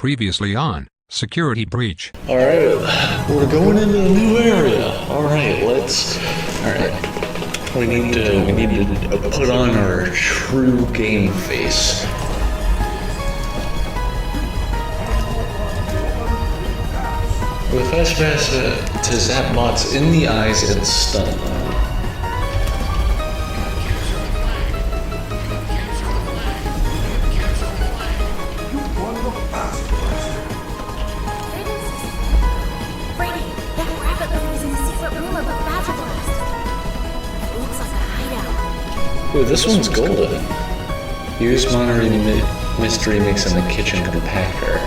Previously on Security Breach. Alright, we're going into a new area. Alright, we need to put on our true game face. With fast pass to zap bots in the eyes and stun them. Freddy, that rabbit lady is in the secret room of the Badger Blast. It looks like a hideout. Ooh, this one's golden. Use monitoring mystery mix in the kitchen compactor.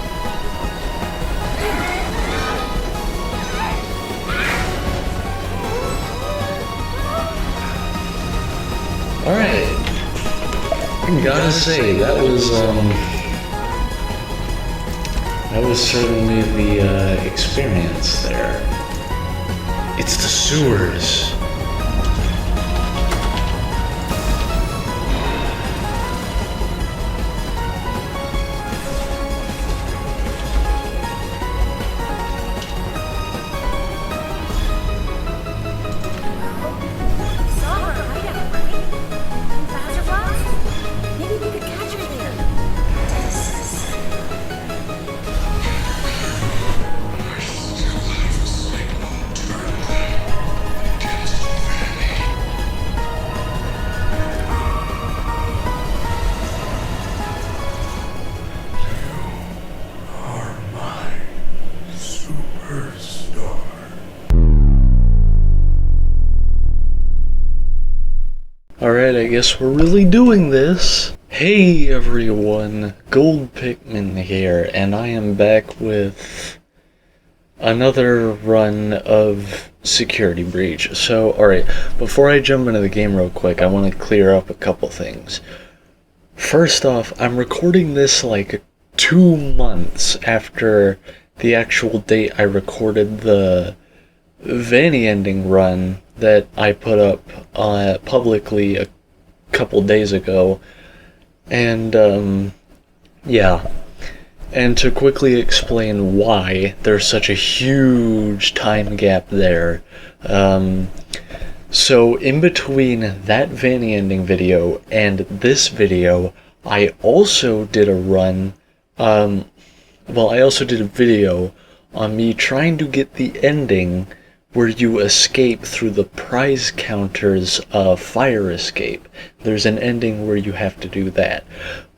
Alright. Gotta say, that was certainly the experience there. It's the sewers. Alright, I guess we're really doing this. Hey everyone, Gold Pikmin here, and I am back with another run of Security Breach. So, alright, before I jump into the game real quick, I want to clear up a couple things. First off, I'm recording this like 2 months after the actual date I recorded the Vanny ending run that I put up publicly a couple days ago, and yeah, and to quickly explain why there's such a huge time gap there. So in between that Vanny ending video and this video, I also did a run, I also did a video on me trying to get the ending where you escape through the prize counter's fire escape. There's an ending where you have to do that.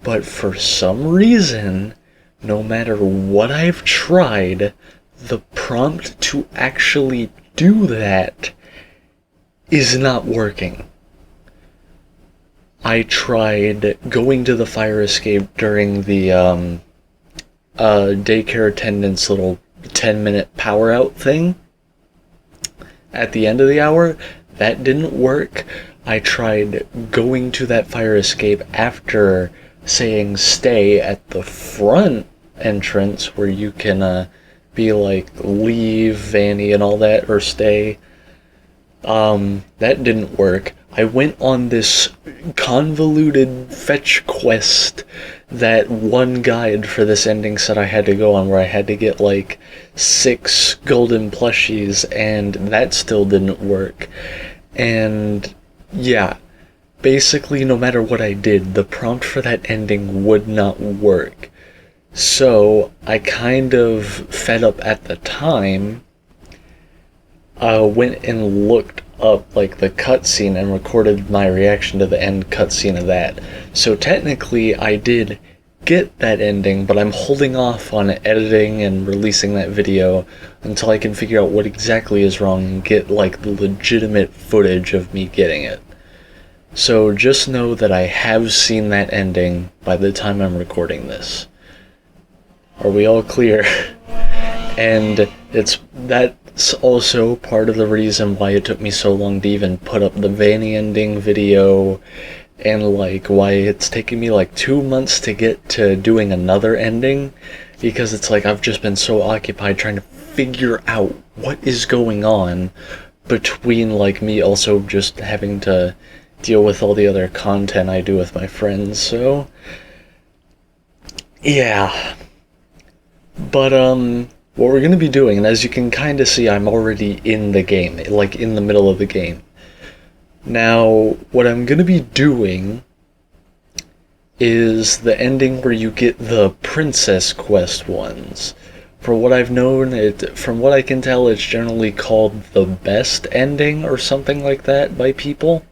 But for some reason, no matter what I've tried, the prompt to actually do that is not working. I tried going to the fire escape during the daycare attendant's little 10-minute power out thing. At the end of the hour, that didn't work. I tried going to that fire escape after saying stay at the front entrance where you can be like leave, Vanny and all that, or stay. That didn't work. I went on this convoluted fetch quest that one guide for this ending said I had to go on, where I had to get like 6 golden plushies, and that still didn't work. And yeah, basically no matter what I did, the prompt for that ending would not work. So I kind of fed up at the time, went and looked up like the cutscene and recorded my reaction to the end cutscene of that. So technically I did get that ending, but I'm holding off on editing and releasing that video until I can figure out what exactly is wrong and get like the legitimate footage of me getting it. So just know that I have seen that ending by the time I'm recording this. Are we all clear? And that's also part of the reason why it took me so long to even put up the Vanny ending video, and like why it's taken me like 2 months to get to doing another ending, because it's like I've just been so occupied trying to figure out what is going on between like me also just having to deal with all the other content I do with my friends. So yeah, But, what we're gonna be doing, and as you can kind of see, I'm already in the game, like in the middle of the game. Now, what I'm gonna be doing is the ending where you get the Princess Quest ones. For what I've known, from what I can tell, it's generally called the best ending or something like that by people.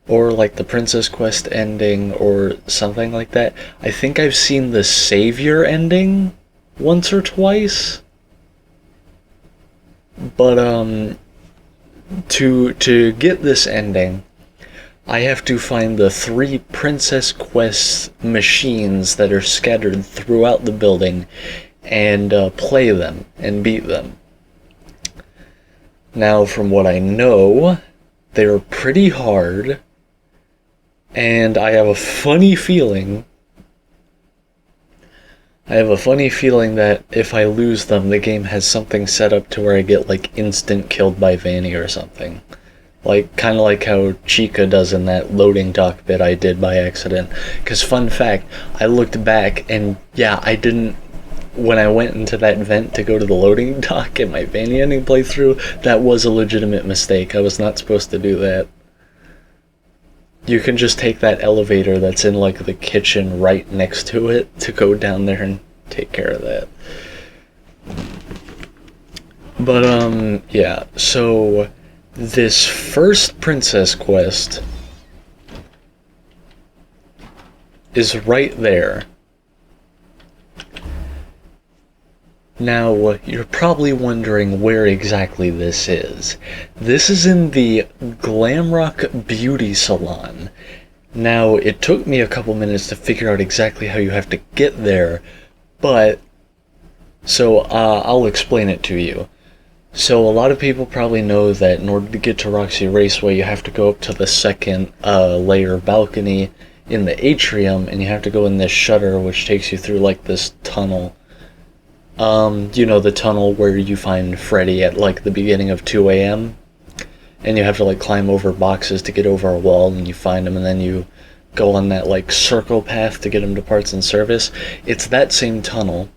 Or like the Princess Quest ending or something like that. I think I've seen the Savior ending once or twice. But to get this ending, I have to find the 3 Princess Quest machines that are scattered throughout the building and play them and beat them. Now, from what I know, they're pretty hard, and I have a funny feeling that if I lose them, the game has something set up to where I get like instant killed by Vanny or something. Like, kind of like how Chica does in that loading dock bit I did by accident. Because, fun fact, I looked back and, yeah, I didn't... When I went into that vent to go to the loading dock in my Vanny ending playthrough, that was a legitimate mistake. I was not supposed to do that. You can just take that elevator that's in, like, the kitchen right next to it to go down there and take care of that. But, yeah, so... This first Princess Quest is right there. Now, you're probably wondering where exactly this is. This is in the Glamrock Beauty Salon. Now, it took me a couple minutes to figure out exactly how you have to get there, but... So, I'll explain it to you. So a lot of people probably know that in order to get to Roxy Raceway, you have to go up to the second layer balcony in the atrium, and you have to go in this shutter, which takes you through like this tunnel. You know, the tunnel where you find Freddy at like the beginning of 2 a.m. And you have to like climb over boxes to get over a wall, and you find him, and then you go on that like circle path to get him to parts and service. It's that same tunnel.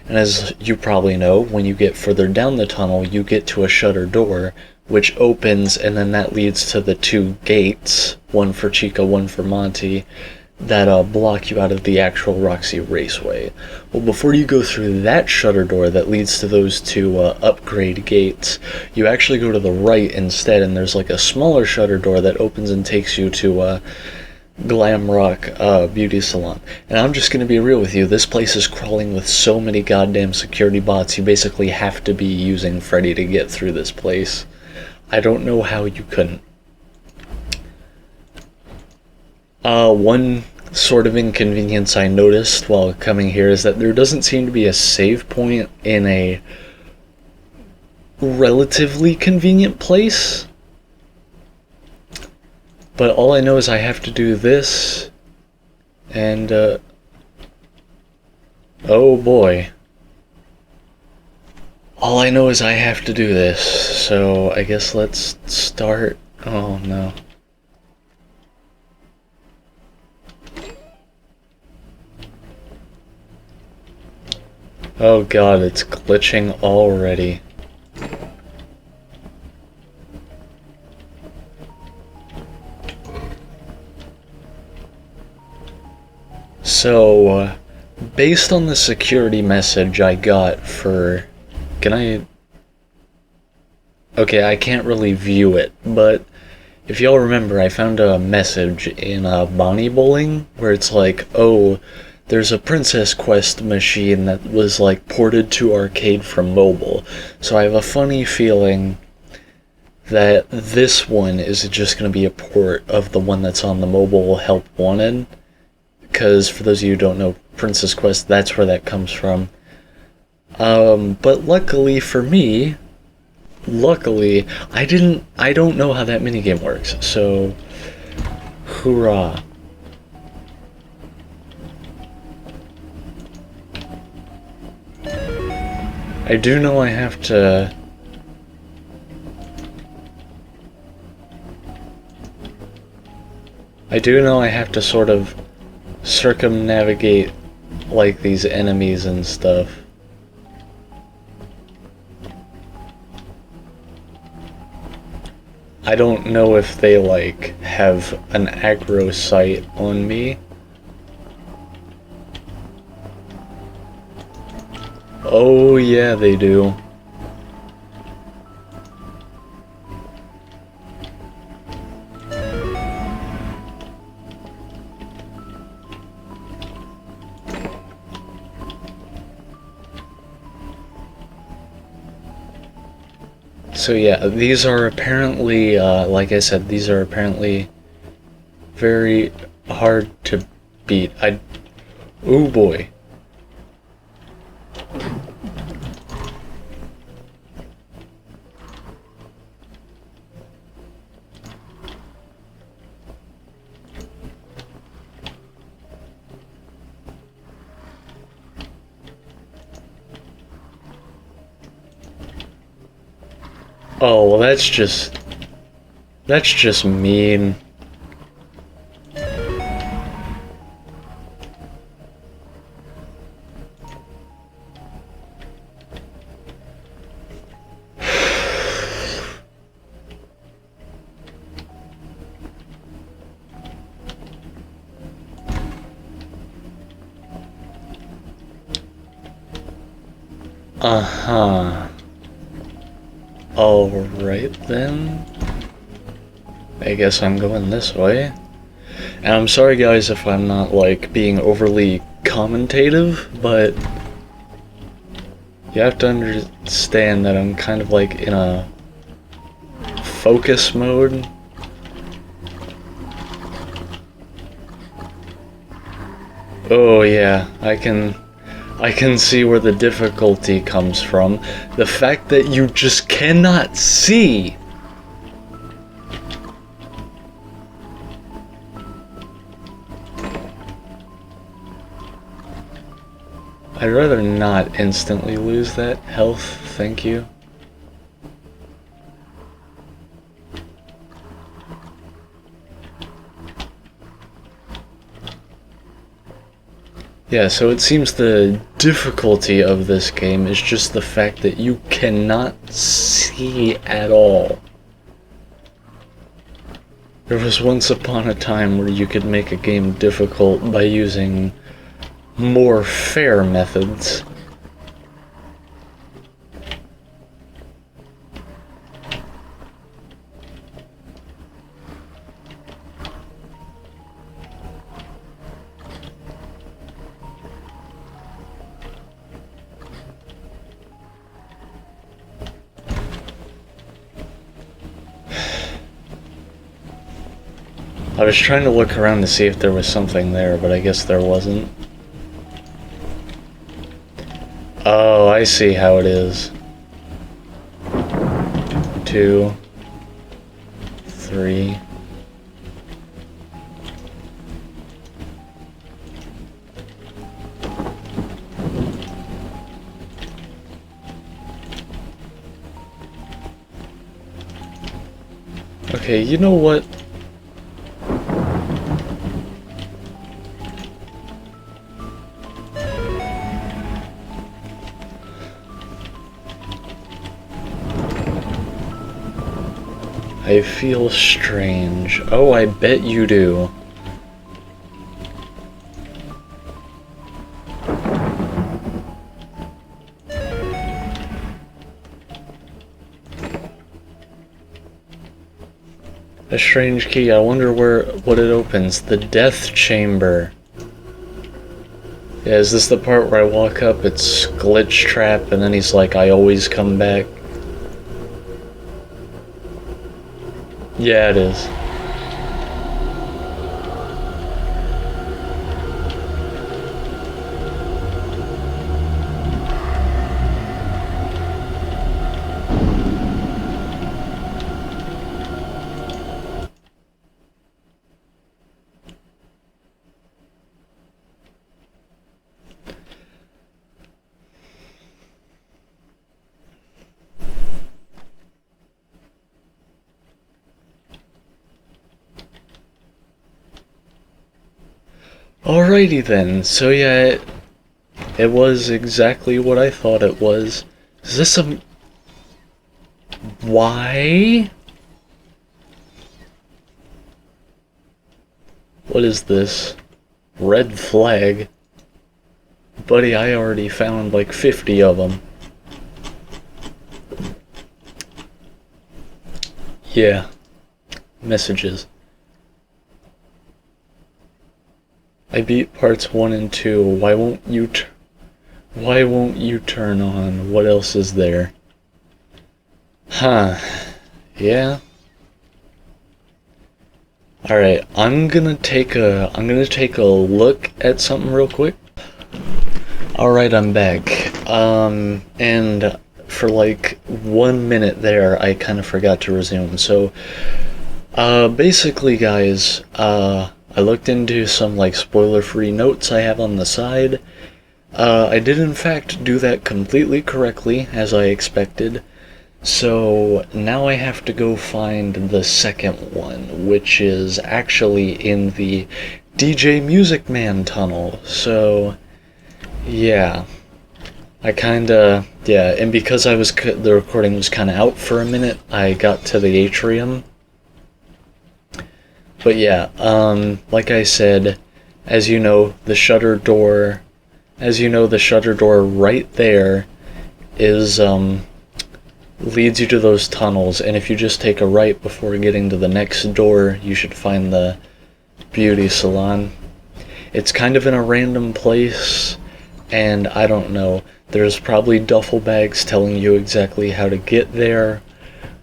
And as you probably know, when you get further down the tunnel, you get to a shutter door, which opens, and then that leads to the 2 gates, one for Chica, one for Monty, that block you out of the actual Roxy Raceway. Well, before you go through that shutter door that leads to those 2 upgrade gates, you actually go to the right instead, and there's like a smaller shutter door that opens and takes you to Glamrock Beauty Salon. And I'm just gonna be real with you, this place is crawling with so many goddamn security bots, you basically have to be using Freddy to get through this place. I don't know how you couldn't. One sort of inconvenience I noticed while coming here is that there doesn't seem to be a save point in a relatively convenient place. But all I know is I have to do this, and, oh boy. All I know is I have to do this, so I guess let's start. Oh no. Oh god, it's glitching already. So, based on the security message I got for... Can I... Okay, I can't really view it, but if y'all remember, I found a message in Bonnie Bowling where it's like, oh, there's a Princess Quest machine that was like ported to arcade from mobile. So I have a funny feeling that this one is just going to be a port of the one that's on the mobile Help Wanted. Because, for those of you who don't know Princess Quest, that's where that comes from. But luckily for me, I don't know how that minigame works, so, hoorah. I do know I have to... sort of circumnavigate like these enemies and stuff. I don't know if they, like, have an aggro sight on me. Oh, yeah, they do. So yeah, these are apparently, like I said, these are apparently very hard to beat. Oh boy. Oh, well, that's just mean. Uh-huh. Alright then. I guess I'm going this way. And I'm sorry guys if I'm not, like, being overly commentative, but you have to understand that I'm kind of, like, in a focus mode. Oh yeah, I can see where the difficulty comes from. The fact that you just cannot see. I'd rather not instantly lose that health, thank you. Yeah, so it seems the difficulty of this game is just the fact that you cannot see at all. There was once upon a time where you could make a game difficult by using more fair methods. I was trying to look around to see if there was something there, but I guess there wasn't. Oh, I see how it is. 2, 3. Okay, you know what? I feel strange. Oh, I bet you do. A strange key. I wonder what it opens. The death chamber. Yeah, is this the part where I walk up, it's glitch trap, and then he's like, I always come back? Yeah, it is. Alrighty then, so yeah, it was exactly what I thought it was. Is this a... Why? What is this? Red flag? Buddy, I already found like 50 of them. Yeah. Messages. I beat parts 1 and 2. Why won't you turn on? What else is there? Huh. Yeah. Alright, I'm gonna take a look at something real quick. Alright, I'm back. And for like 1 minute there, I kind of forgot to resume. So, basically, guys, I looked into some like spoiler-free notes I have on the side. I did in fact do that completely correctly, as I expected. So now I have to go find the second one, which is actually in the DJ Music Man tunnel. So, yeah. And because the recording was kinda out for a minute, I got to the atrium. But yeah, like I said, as you know, the shutter door right there is, leads you to those tunnels, and if you just take a right before getting to the next door, you should find the beauty salon. It's kind of in a random place, and I don't know. There's probably duffel bags telling you exactly how to get there,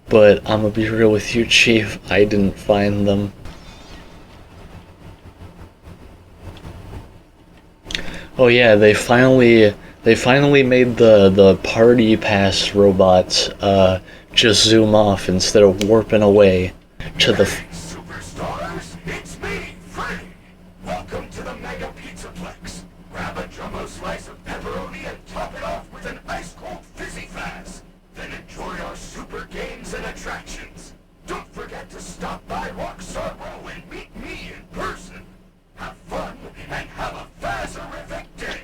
but I'm gonna be real with you, Chief, I didn't find them. Oh yeah, they finally made the party pass robots just zoom off instead of warping away to the Superstars, it's me, Freddy. Welcome to the Mega Pizzaplex. Grab a jumbo slice of pepperoni and top it off with an ice-cold fizzy fast. Then enjoy our super games and attractions. Don't forget to stop by Rockstar Row and meet me in person. Have fun and have a Fazerific day.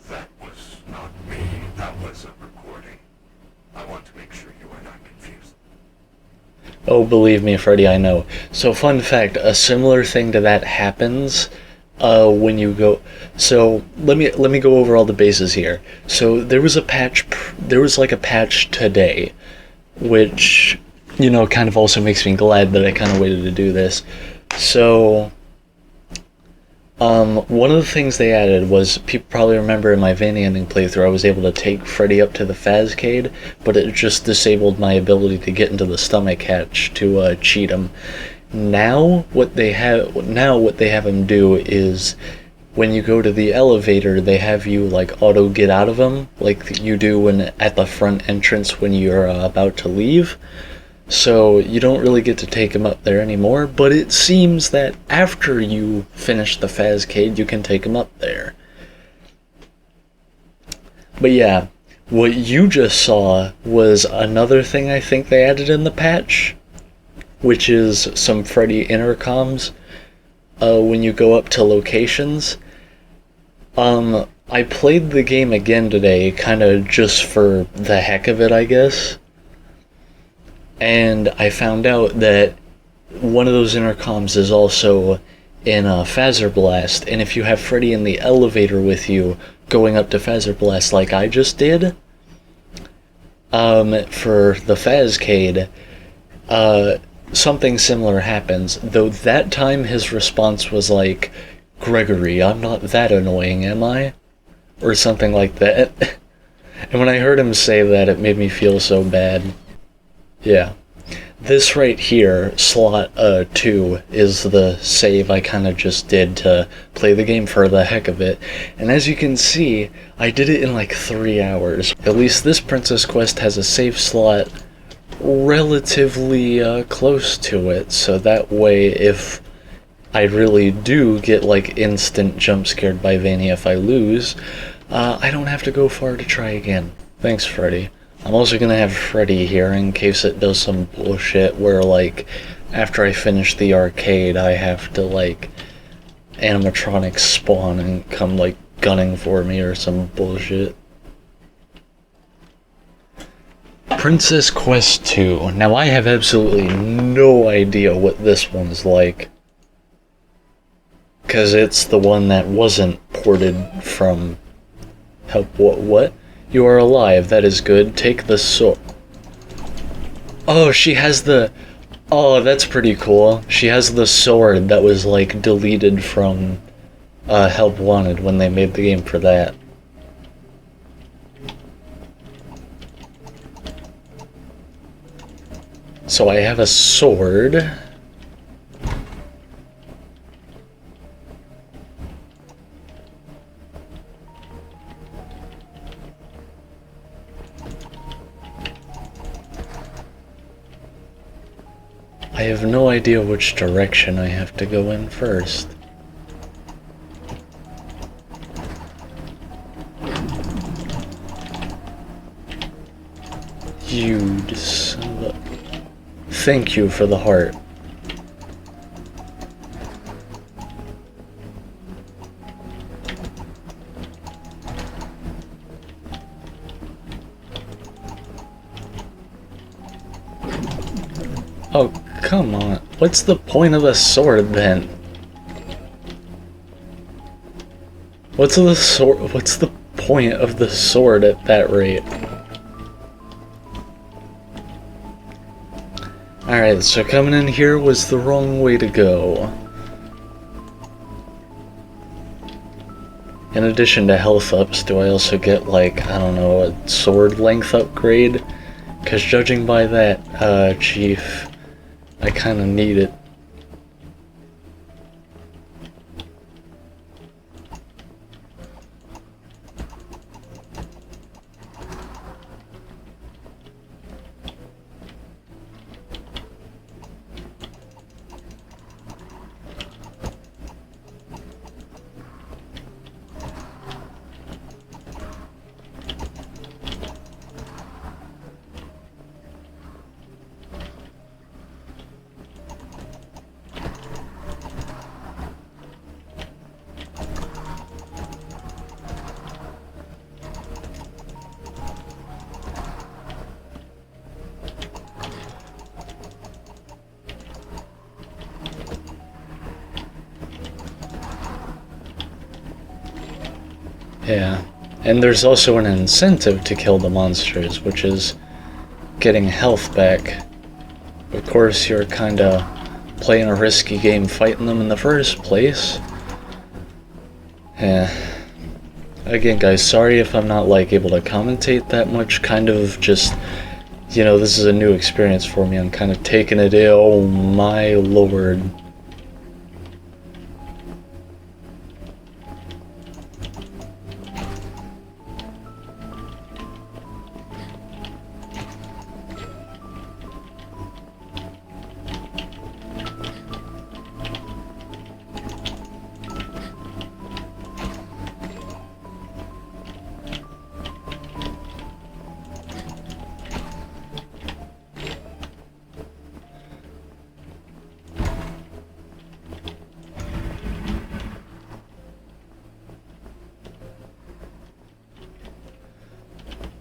That was not me. That was a recording. I want to make sure you are not confused. Oh, believe me, Freddy, I know. So, fun fact, a similar thing to that happens when you go... So, let me go over all the bases here. So, there was like a patch today, which, you know, kind of also makes me glad that I kind of waited to do this. So... one of the things they added was, people probably remember in my Van Ending playthrough, I was able to take Freddy up to the Fazcade, but it just disabled my ability to get into the stomach hatch to cheat him. Now what they have him do is, when you go to the elevator, they have you like auto get out of him, like you do when at the front entrance when you're about to leave. So you don't really get to take him up there anymore, but it seems that after you finish the Fazcade, you can take him up there. But yeah, what you just saw was another thing I think they added in the patch, which is some Freddy intercoms when you go up to locations. I played the game again today, kind of just for the heck of it, I guess. And I found out that one of those intercoms is also in Phaser Blast, and if you have Freddy in the elevator with you, going up to Phaser Blast like I just did, for the Fazcade, something similar happens, though that time his response was like, "Gregory, I'm not that annoying, am I?" Or something like that. And when I heard him say that, it made me feel so bad. Yeah. This right here, slot 2, is the save I kind of just did to play the game for the heck of it. And as you can see, I did it in like 3 hours. At least this Princess Quest has a save slot relatively close to it, so that way if I really do get like instant jump scared by Vanny if I lose, I don't have to go far to try again. Thanks, Freddy. I'm also gonna have Freddy here in case it does some bullshit where, like, after I finish the arcade, I have to, like, animatronics spawn and come, like, gunning for me or some bullshit. Princess Quest 2. Now, I have absolutely no idea what this one's like. Because it's the one that wasn't ported from... Help, what? You are alive, that is good. Take the sword. Oh, she has the... Oh, that's pretty cool. She has the sword that was, like, deleted from Help Wanted when they made the game for that. So I have a sword. I have no idea which direction I have to go in first. You son of a... Thank you for the heart. Oh, come on. What's the point of the sword then? What's the point of the sword at that rate? Alright, so coming in here was the wrong way to go. In addition to health ups, do I also get, like, I don't know, a sword length upgrade? Because judging by that, Chief, I kinda need it. Yeah, and there's also an incentive to kill the monsters, which is getting health back. Of course, you're kinda playing a risky game fighting them in the first place. Yeah. Again, guys, sorry if I'm not, like, able to commentate that much. Kind of just, you know, this is a new experience for me. I'm kind of taking it in. Oh my lord.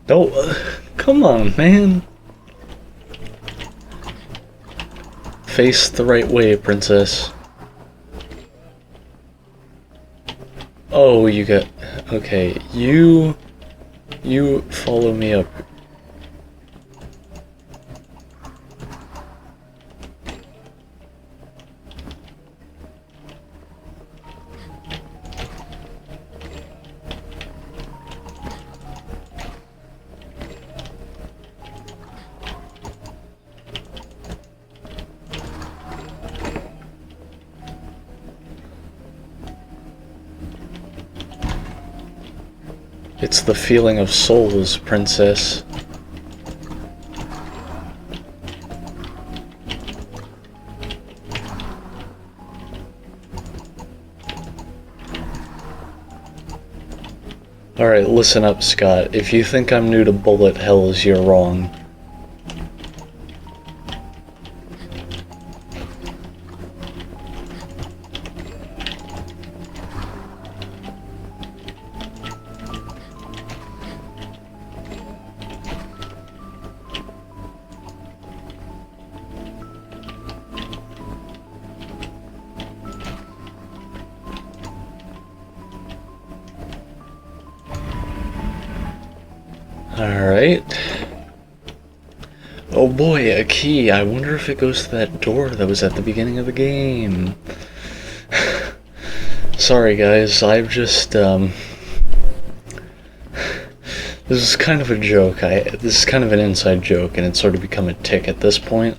Oh, come on, man. Face the right way, princess. Oh, you got... Okay, you follow me up. It's the feeling of souls, princess. Alright, listen up, Scott. If you think I'm new to bullet hells, you're wrong. Alright. Oh boy, a key. I wonder if it goes to that door that was at the beginning of the game. Sorry guys, I've just, this is kind of a joke. This is kind of an inside joke, and it's sort of become a tick at this point.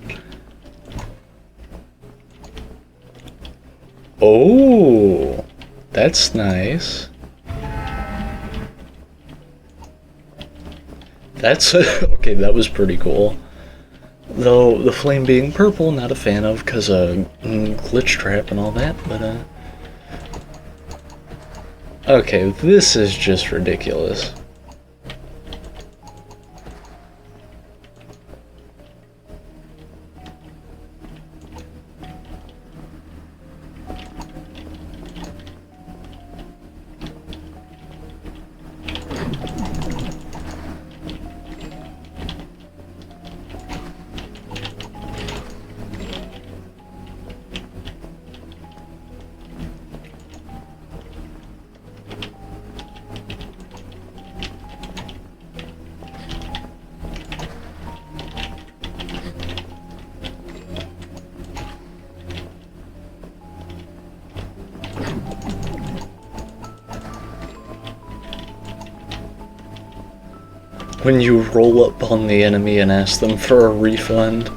Oh, that's nice. That's okay. That was pretty cool. Though the flame being purple, not a fan of, cause glitch trap and all that. But okay, this is just ridiculous. When you roll up on the enemy and ask them for a refund.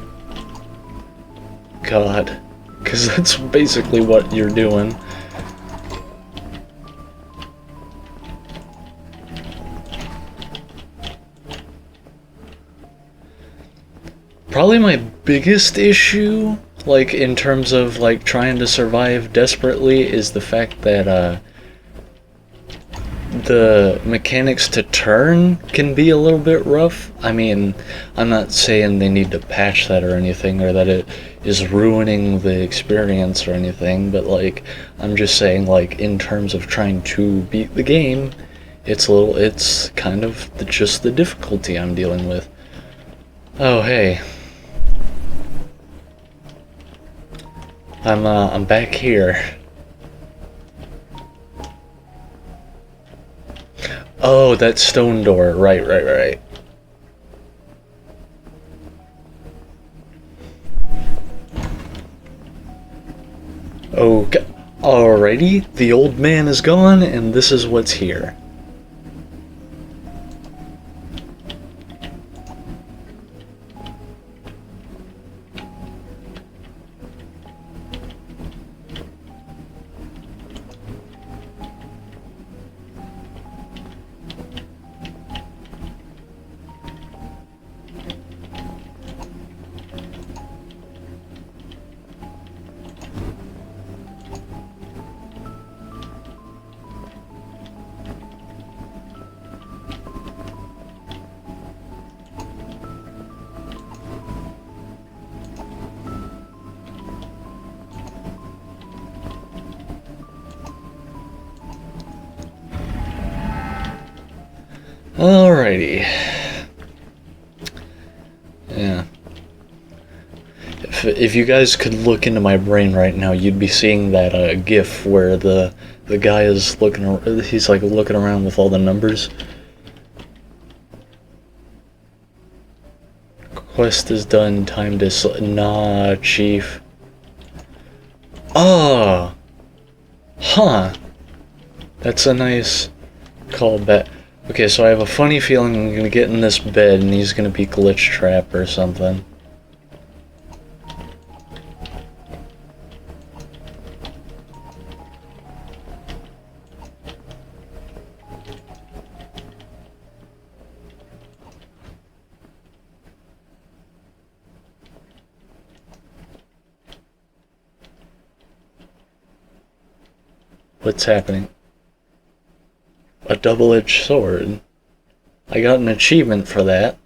God. Because that's basically what you're doing. Probably my biggest issue, like, in terms of, like, trying to survive desperately, is the fact that, the mechanics to turn can be a little bit rough. I mean, I'm not saying they need to patch that or anything, or that it is ruining the experience or anything, but like, I'm just saying, like, in terms of trying to beat the game, it's kind of just the difficulty I'm dealing with. Oh, hey. I'm back here. Oh, that stone door. Right. Okay. Alrighty, the old man is gone, and this is what's here. Alrighty. Yeah. If you guys could look into my brain right now, you'd be seeing that GIF where the guy is he's like looking around with all the numbers. Quest is done. Time to nah, chief. Oh. Huh. That's a nice callback. Okay, so I have a funny feeling I'm gonna get in this bed and he's gonna be glitch trap or something. What's happening? A double-edged sword. I got an achievement for that.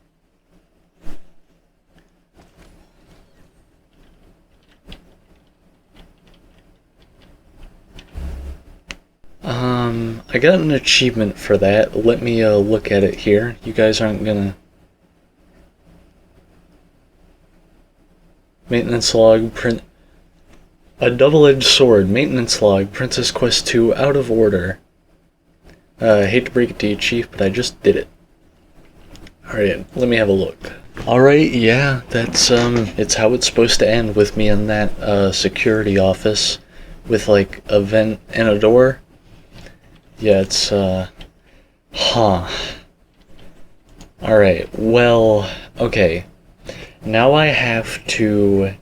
I got an achievement for that. Let me look at it here. You guys aren't gonna... Maintenance log, print... A double-edged sword, maintenance log, Princess Quest 2, out of order. I hate to break it to you, Chief, but I just did it. Alright, let me have a look. Alright, yeah, that's, it's how it's supposed to end, with me in that, security office with, like, a vent and a door. Yeah, it's, huh. Alright, well, okay. Now I have to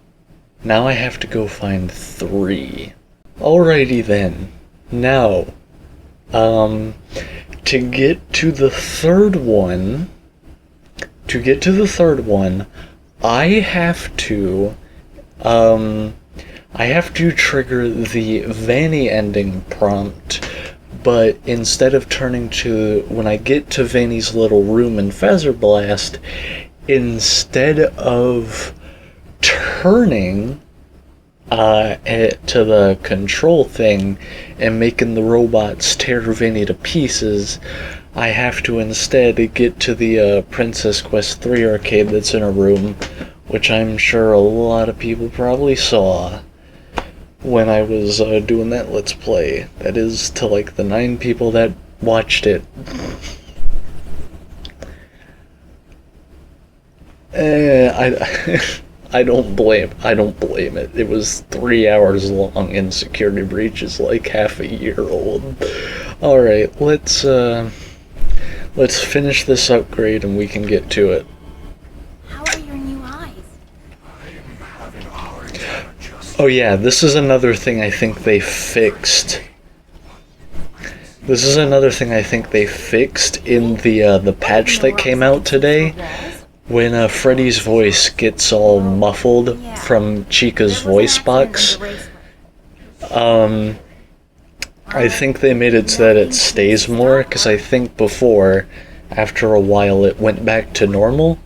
go find 3. Alrighty then. Now, to get to the third one, I have to trigger the Vanny ending prompt, but instead of turning to, when I get to Vanny's little room in Feather Blast, instead of turning to the control thing and making the robots tear Vanny to pieces, I have to instead get to the Princess Quest 3 arcade that's in a room, which I'm sure a lot of people probably saw when I was doing that Let's Play. That is, to like the 9 people that watched it. I don't blame it. It was 3 hours long, and Security Breach is like half a year old. Alright, let's finish this upgrade and we can get to it. How are your new eyes? I'm having a hard time adjusting. Oh yeah, this is another thing I think they fixed. This is another thing I think they fixed in the patch that came out today. When Freddy's voice gets all muffled from Chica's voice box, I think they made it so that it stays more, because I think before, after a while, it went back to normal,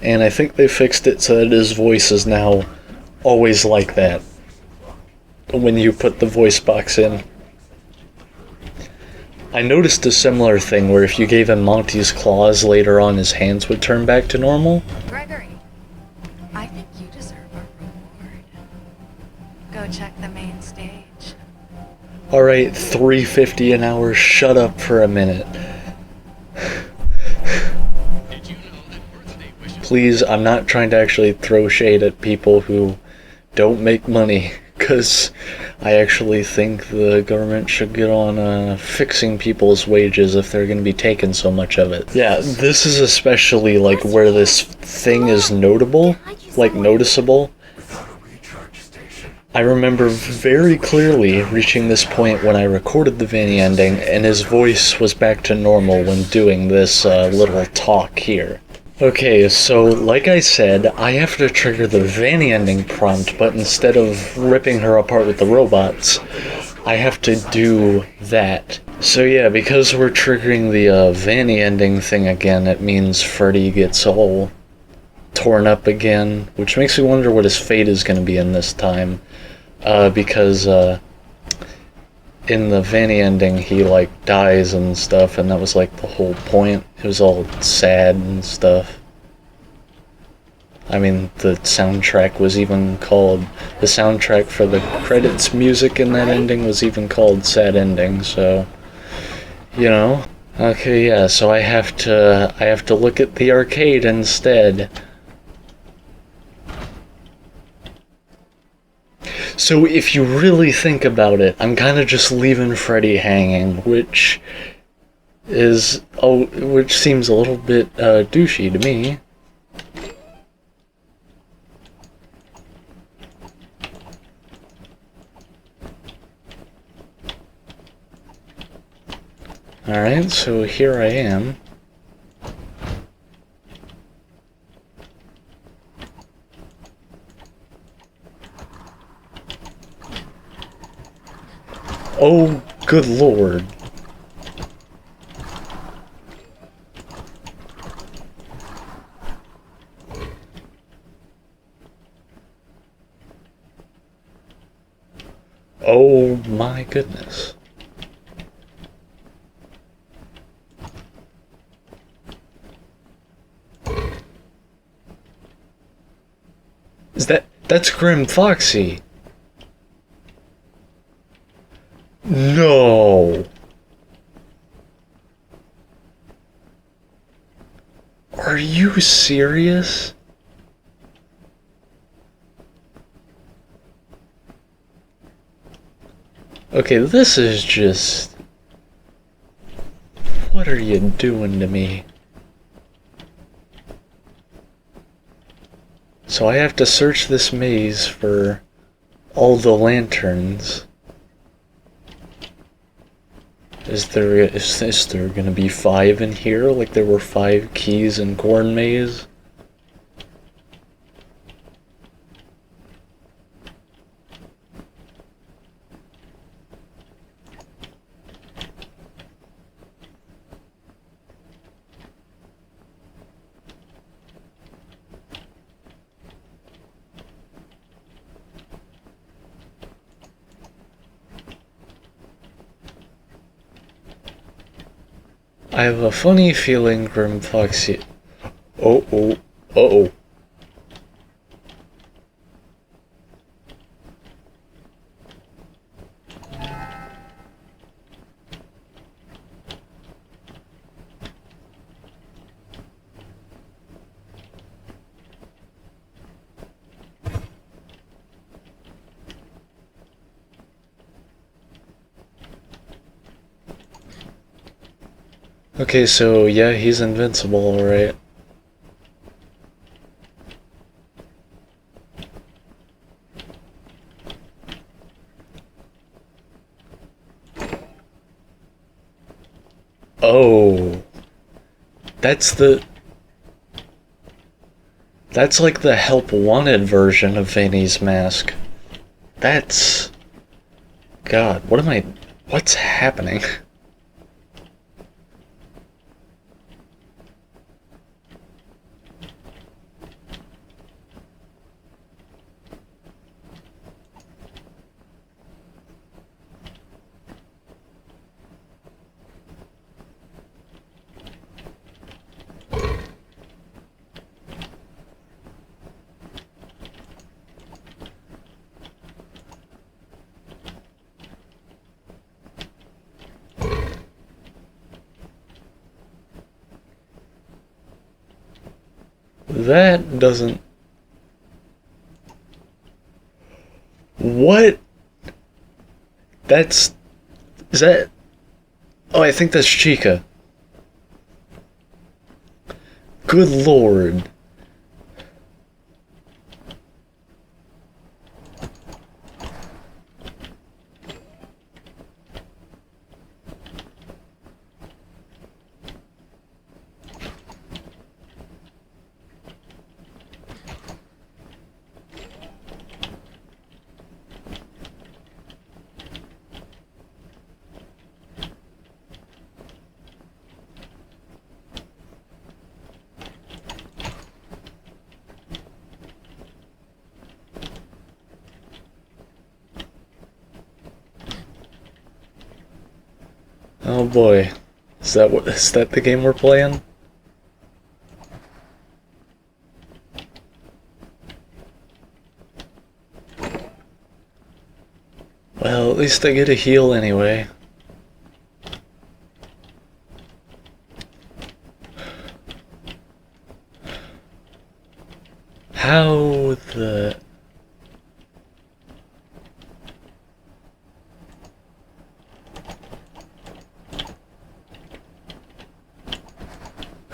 and I think they fixed it so that his voice is now always like that when you put the voice box in. I noticed a similar thing where if you gave him Monty's claws, later on his hands would turn back to normal. Gregory, I think you deserve a reward. Go check the main stage. Alright, $3.50 an hour, shut up for a minute. Please, I'm not trying to actually throw shade at people who don't make money, because I actually think the government should get on fixing people's wages if they're going to be taking so much of it. Yeah, this is especially like where this thing is notable, like noticeable. I remember very clearly reaching this point when I recorded the Vanny ending, and his voice was back to normal when doing this little talk here. Okay, so like I said, I have to trigger the Vanny ending prompt, but instead of ripping her apart with the robots, I have to do that. So yeah, because we're triggering the Vanny ending thing again, it means Freddy gets all torn up again, which makes me wonder what his fate is going to be in this time, because in the Vanny ending he like dies and stuff, and that was like the whole point. It was all sad and stuff. I mean, the soundtrack was even called, the soundtrack for the credits music in that ending was even called Sad Ending, so, you know. Okay, yeah, so I have to look at the arcade instead. So if you really think about it, I'm kind of just leaving Freddy hanging, which seems a little bit douchey to me. Alright, so here I am. Oh, good lord. Oh my goodness. That's Grim Foxy. No. Are you serious? Okay, this is just... What are you doing to me? So I have to search this maze for all the lanterns. Is there gonna be 5 in here, like there were 5 keys in Corn Maze? I have a funny feeling Grim Foxy... Oh. Okay, so yeah, he's invincible, alright. Oh. That's like the Help Wanted version of Fanny's mask. That's... God, what's happening? That doesn't... What? Is that... Oh, I think that's Chica. Good lord. Oh boy. Is that the game we're playing? Well, at least I get a heal anyway. How the...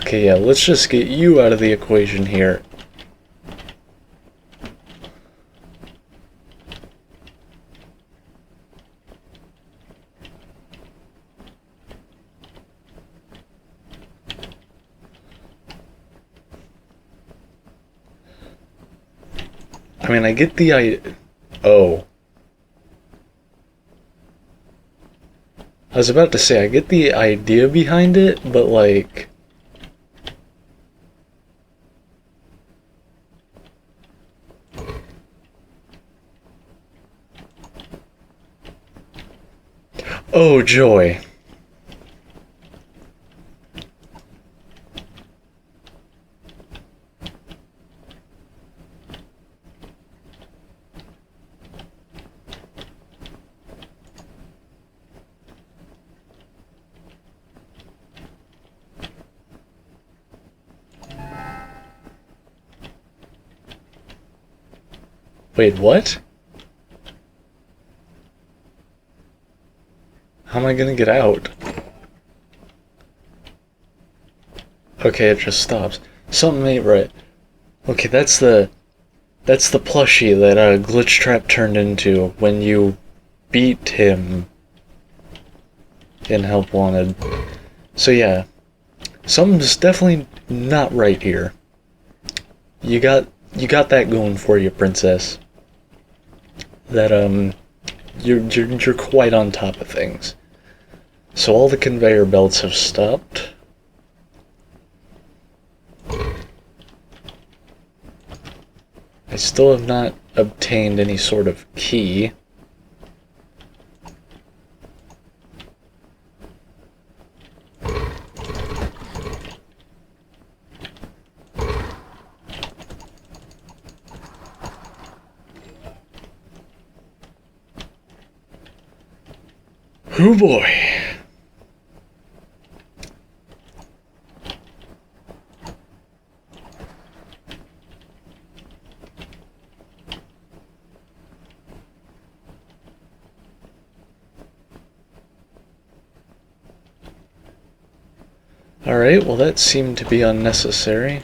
Okay, yeah, let's just get you out of the equation here. I mean, I get the Oh. I was about to say, I get the idea behind it, but like... Oh, joy. Wait, what? How am I gonna get out? Okay, it just stops. Something ain't right. Okay, that's the plushie that Glitch Trap turned into when you beat him in Help Wanted. So yeah, something's definitely not right here. You got that going for you, princess. That you're quite on top of things. So all the conveyor belts have stopped. I still have not obtained any sort of key. Oh boy. Alright, well that seemed to be unnecessary.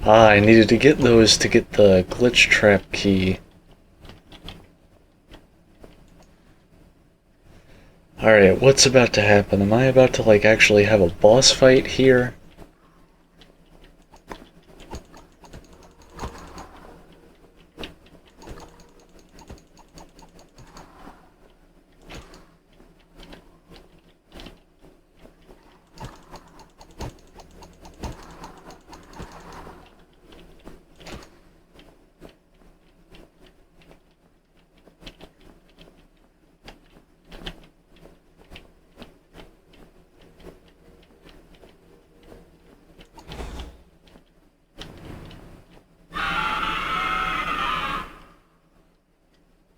Ah, I needed to get those to get the glitch trap key. Alright, what's about to happen? Am I about to, like, actually have a boss fight here?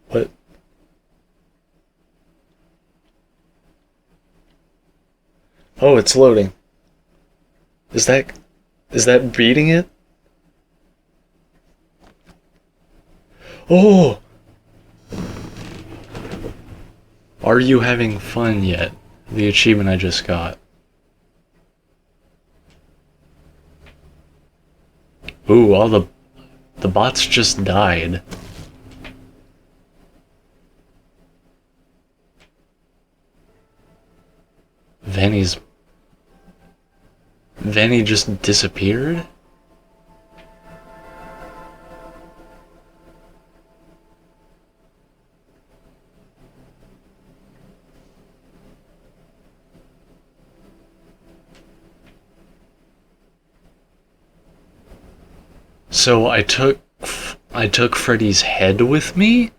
What? Oh, it's loading. Is that beating it? Oh! Are you having fun yet? The achievement I just got. Ooh, all the bots just died. Vanny just disappeared? So I took Freddy's head with me?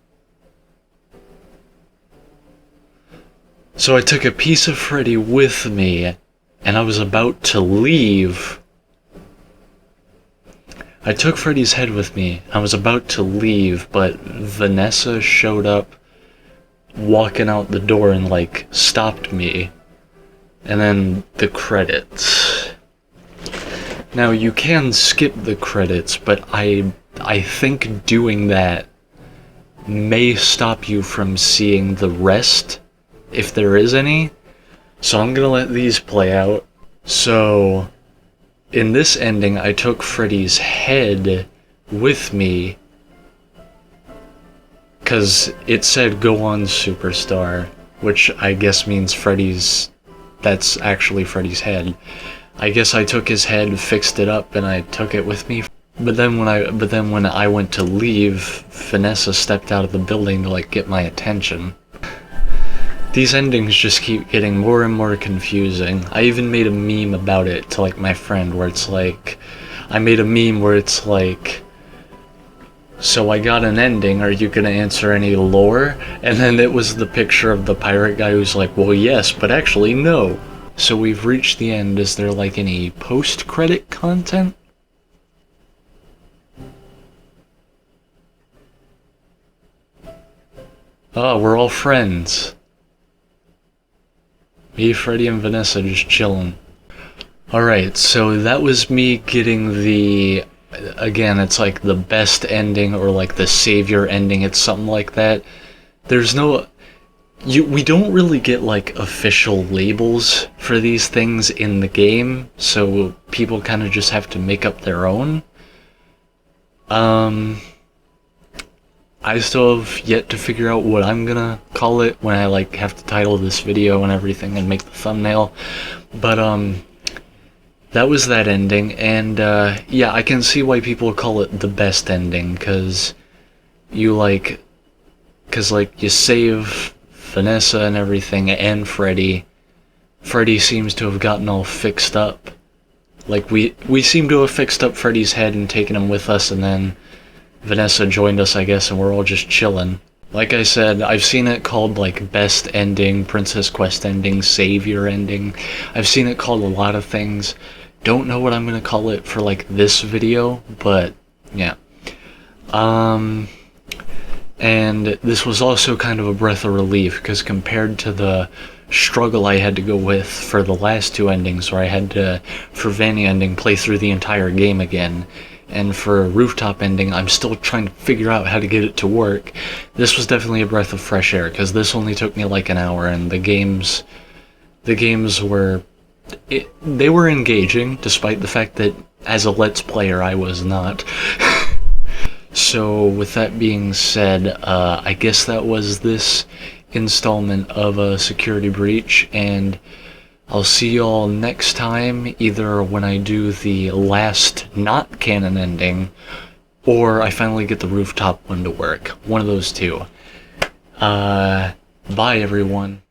So I took a piece of Freddy with me, and I was about to leave. I took Freddy's head with me, I was about to leave, but Vanessa showed up walking out the door and, like, stopped me. And then the credits. Now, you can skip the credits, but I think doing that may stop you from seeing the rest, if there is any. So I'm gonna let these play out. So, in this ending, I took Freddy's head with me, because it said go on Superstar, which I guess means that's actually Freddy's head. I guess I took his head, fixed it up, and I took it with me. But then when I went to leave, Vanessa stepped out of the building to, like, get my attention. These endings just keep getting more and more confusing. I even made a meme about it to, like, my friend, where it's like, I made a meme where it's like, so I got an ending, are you gonna answer any lore? And then it was the picture of the pirate guy who's like, well, yes, but actually no. So we've reached the end. Is there, like, any post-credit content? Oh, we're all friends. Me, Freddy, and Vanessa just chilling. Alright, so that was me getting the again, it's like the best ending or like the savior ending. It's something like that. There's no... we don't really get like official labels for these things in the game, so people kind of just have to make up their own. I still have yet to figure out what I'm gonna call it when I like have to title this video and everything and make the thumbnail. But that was that ending, and yeah, I can see why people call it the best ending, cause you you save Vanessa and everything, and Freddy. Freddy seems to have gotten all fixed up. Like we seem to have fixed up Freddy's head and taken him with us, and then Vanessa joined us, I guess, and we're all just chilling. Like I said, I've seen it called like best ending, Princess Quest ending, savior ending. I've seen it called a lot of things. Don't know what I'm gonna call it for like this video, but yeah. And this was also kind of a breath of relief, because compared to the struggle I had to go with for the last two endings, where I had to, for Vanny ending, play through the entire game again, and for Rooftop ending, I'm still trying to figure out how to get it to work. This was definitely a breath of fresh air, because this only took me like an hour, and the games were... they were engaging, despite the fact that as a Let's Player I was not. So with that being said, I guess that was this installment of a Security Breach, and I'll see y'all next time, either when I do the last not canon ending, or I finally get the Rooftop one to work. One of those two. Bye everyone.